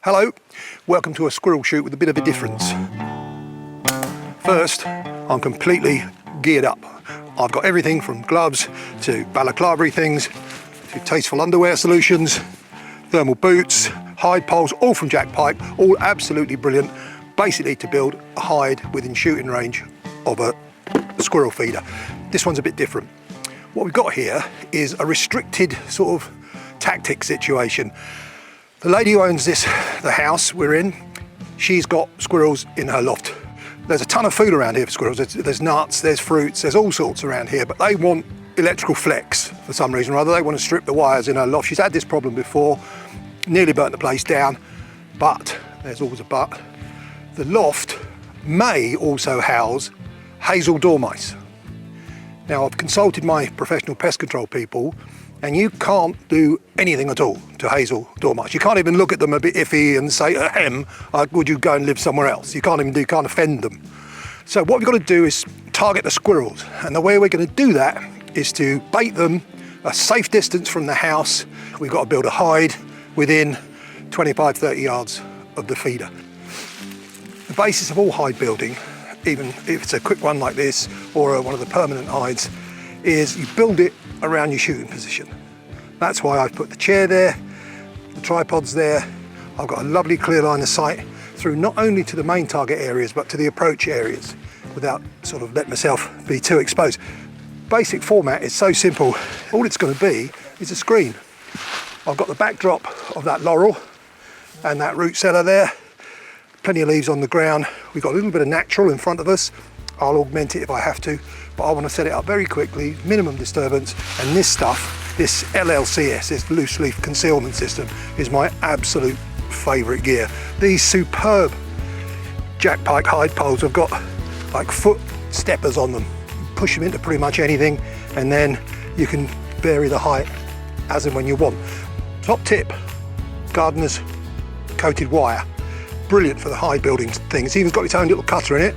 Hello, welcome to a squirrel shoot with a bit of a difference. First, I'm completely geared up. I've got everything from gloves to balaclava things to tasteful underwear solutions, thermal boots, hide poles, all from Jack Pyke, all absolutely brilliant, basically to build a hide within shooting range of a squirrel feeder. This one's a bit different. What we've got here is a restricted sort of tactic situation. The lady who owns the house we're in, she's got squirrels in her loft. There's a ton of food around here for squirrels. There's nuts, there's fruits, there's all sorts around here, but they want electrical flex for some reason or other. They want to strip the wires in her loft. She's had this problem before, nearly burnt the place down, but there's always a but. The loft may also house hazel dormice. Now, I've consulted my professional pest control people, and you can't do anything at all to hazel dormice. You can't even look at them a bit iffy and say, ahem, would you go and live somewhere else? You can't offend them. So what we've got to do is target the squirrels. And the way we're going to do that is to bait them a safe distance from the house. We've got to build a hide within 25, 30 yards of the feeder. The basis of all hide building, even if it's a quick one like this or one of the permanent hides, is you build it around your shooting position. That's why I've put the chair there, the tripod's there. I've got a lovely clear line of sight through not only to the main target areas but to the approach areas without sort of letting myself be too exposed. Basic format is so simple. All it's going to be is a screen. I've got the backdrop of that laurel and that root cellar there. Plenty of leaves on the ground. We've got a little bit of natural in front of us. I'll augment it if I have to, but I want to set it up very quickly, minimum disturbance, and this stuff, this LLCS, this loose leaf concealment system, is my absolute favourite gear. These superb Jack Pyke hide poles have got like foot steppers on them. Push them into pretty much anything, and then you can vary the height as and when you want. Top tip, gardener's coated wire. Brilliant for the hide building thing. It's even got its own little cutter in it.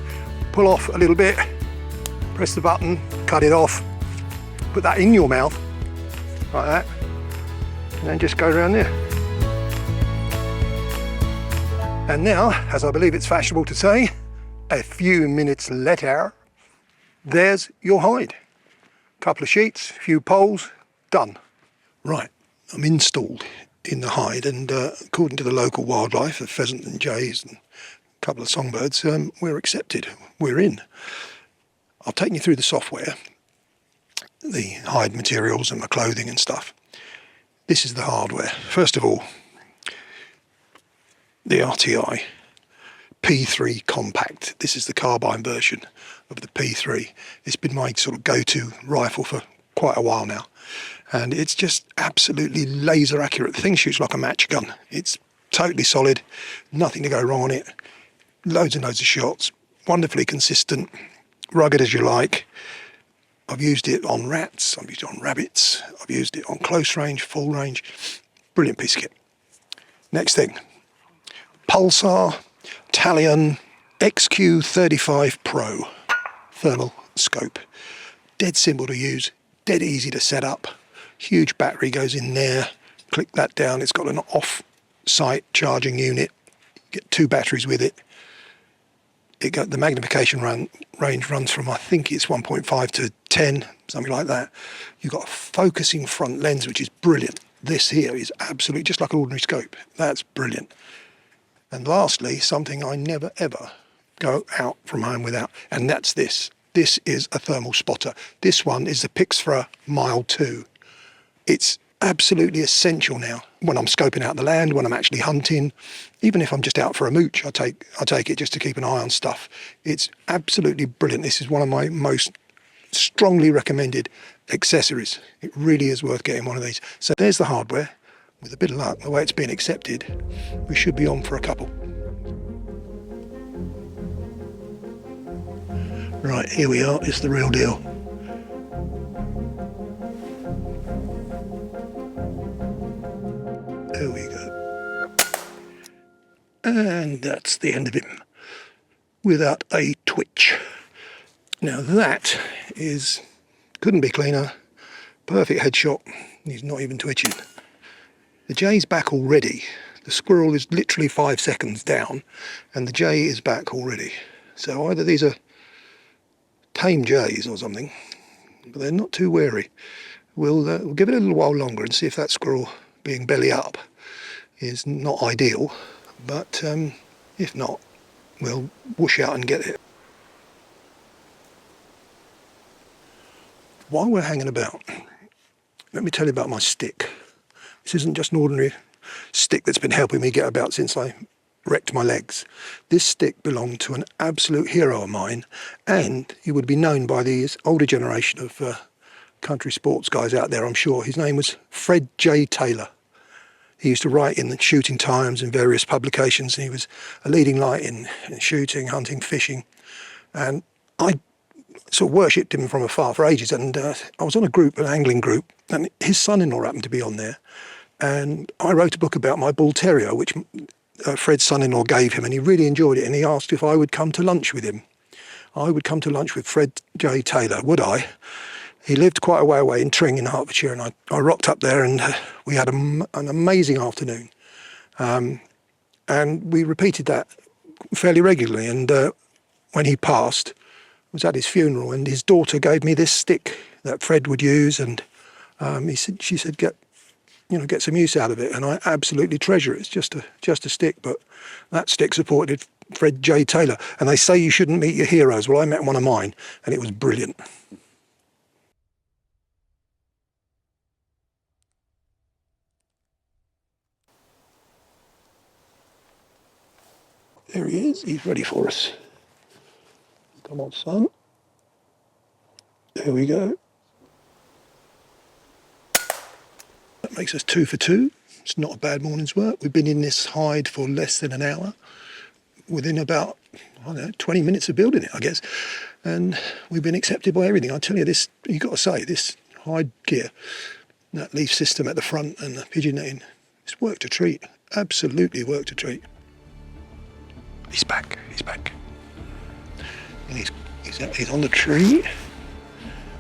Pull off a little bit, press the button, cut it off, put that in your mouth, like that, and then just go around there. And now, as I believe it's fashionable to say, a few minutes later, there's your hide. Couple of sheets, a few poles, done. Right, I'm installed in the hide, and according to the local wildlife of pheasant and jays and a couple of songbirds, we're accepted, we're in. I've taken you through the software, the hide materials and my clothing and stuff. This is the hardware. First of all, the RTI P3 Compact. This is the carbine version of the P3. It's been my sort of go-to rifle for quite a while now. And it's just absolutely laser accurate. The thing shoots like a match gun. It's totally solid, nothing to go wrong on it. Loads and loads of shots, wonderfully consistent, rugged as you like. I've used it on rats, I've used it on rabbits, I've used it on close range, full range. Brilliant piece of kit. Next thing, Pulsar Talion XQ35 Pro thermal scope. Dead simple to use, dead easy to set up. Huge battery goes in there, click that down, it's got an off-site charging unit. Get two batteries with it. The magnification range runs from, I think it's 1.5 to 10, something like that. You've got a focusing front lens, which is brilliant. This here is absolutely just like an ordinary scope. That's brilliant. And lastly, something I never ever go out from home without, and that's this. This is a thermal spotter. This one is the Pixfra Mile 2. It's absolutely essential now when I'm scoping out the land, when I'm actually hunting, even if I'm just out for a mooch, I take it just to keep an eye on stuff. It's absolutely brilliant. This is one of my most strongly recommended accessories. It really is worth getting one of these. So there's the hardware. With a bit of luck, the way it's been accepted, we should be on for a couple. Right, here we are, it's the real deal. There we go. And that's the end of him, without a twitch. Now that couldn't be cleaner, perfect headshot, he's not even twitching. The jay's back already The squirrel is literally 5 seconds down and the jay is back already. So either these are tame jays or something, but they're not too wary. We'll give it a little while longer and see if that squirrel being belly up is not ideal, but if not, we'll whoosh out and get it. While we're hanging about, let me tell you about my stick. This isn't just an ordinary stick that's been helping me get about since I wrecked my legs. This stick belonged to an absolute hero of mine, and he would be known by the older generation of country sports guys out there, I'm sure. His name was Fred J. Taylor. He used to write in the Shooting Times and various publications, and he was a leading light in shooting, hunting, fishing, and I sort of worshipped him from afar for ages. And I was on an angling group, and his son-in-law happened to be on there. And I wrote a book about my bull terrier, which Fred's son-in-law gave him, and he really enjoyed it. And he asked if I would come to lunch with him. I would come to lunch with Fred J. Taylor, would I? He lived quite a way away in Tring in Hertfordshire, and I rocked up there, and we had an amazing afternoon. And we repeated that fairly regularly. And when he passed, I was at his funeral, and his daughter gave me this stick that Fred would use, and she said, get some use out of it, and I absolutely treasure it. It's just a stick, but that stick supported Fred J. Taylor. And they say you shouldn't meet your heroes. Well, I met one of mine, and it was brilliant. There he is. He's ready for us. Come on, son. There we go. That makes us 2 for 2. It's not a bad morning's work. We've been in this hide for less than an hour, within about, 20 minutes of building it, I guess. And we've been accepted by everything. I tell you, this, you've got to say, this hide gear, that leaf system at the front and the pigeon netting, it's worked a treat. Absolutely worked a treat. He's back. And he's on the tree,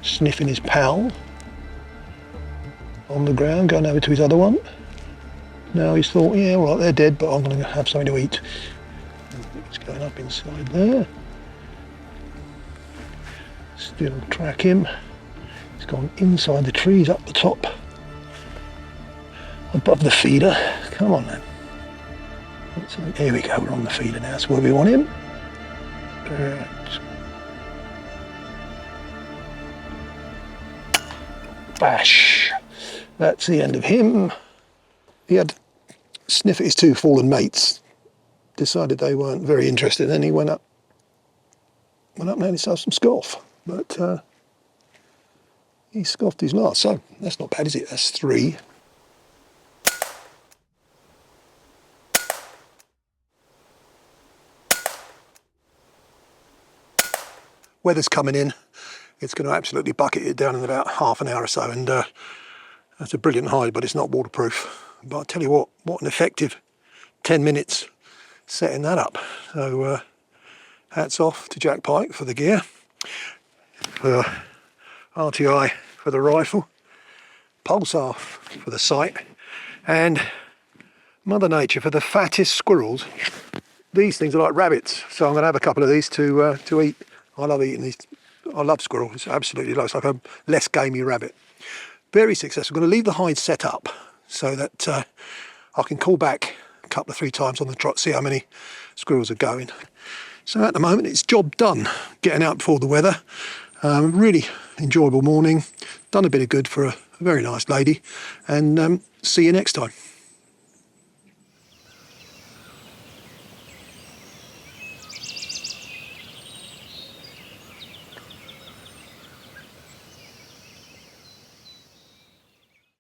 sniffing his pal. On the ground, going over to his other one. Now he's thought, yeah, all right, they're dead, but I'm going to have something to eat. He's going up inside there. Still track him. He's gone inside the trees, up the top, above the feeder. Come on then. Here we go, we're on the feeder now, that's where we want him. Right. Bash. That's the end of him. He had sniff at his 2 fallen mates, decided they weren't very interested, and then he went up and had himself some scoff. But he scoffed his last, so that's not bad, is it? That's 3. Weather's coming in. It's going to absolutely bucket it down in about half an hour or so, and that's a brilliant hide, but it's not waterproof. But I'll tell you what an effective 10 minutes setting that up. So hats off to Jack Pyke for the gear, for RTI for the rifle, Pulsar for the sight, and Mother Nature for the fattest squirrels. These things are like rabbits, so I'm going to have a couple of these to eat. I love eating these. I love squirrel. It's absolutely nice, like a less gamey rabbit. Very successful. I'm going to leave the hide set up so that I can call back a couple of 3 times on the trot, see how many squirrels are going. So at the moment, it's job done. Getting out before the weather. Really enjoyable morning. Done a bit of good for a very nice lady. And see you next time.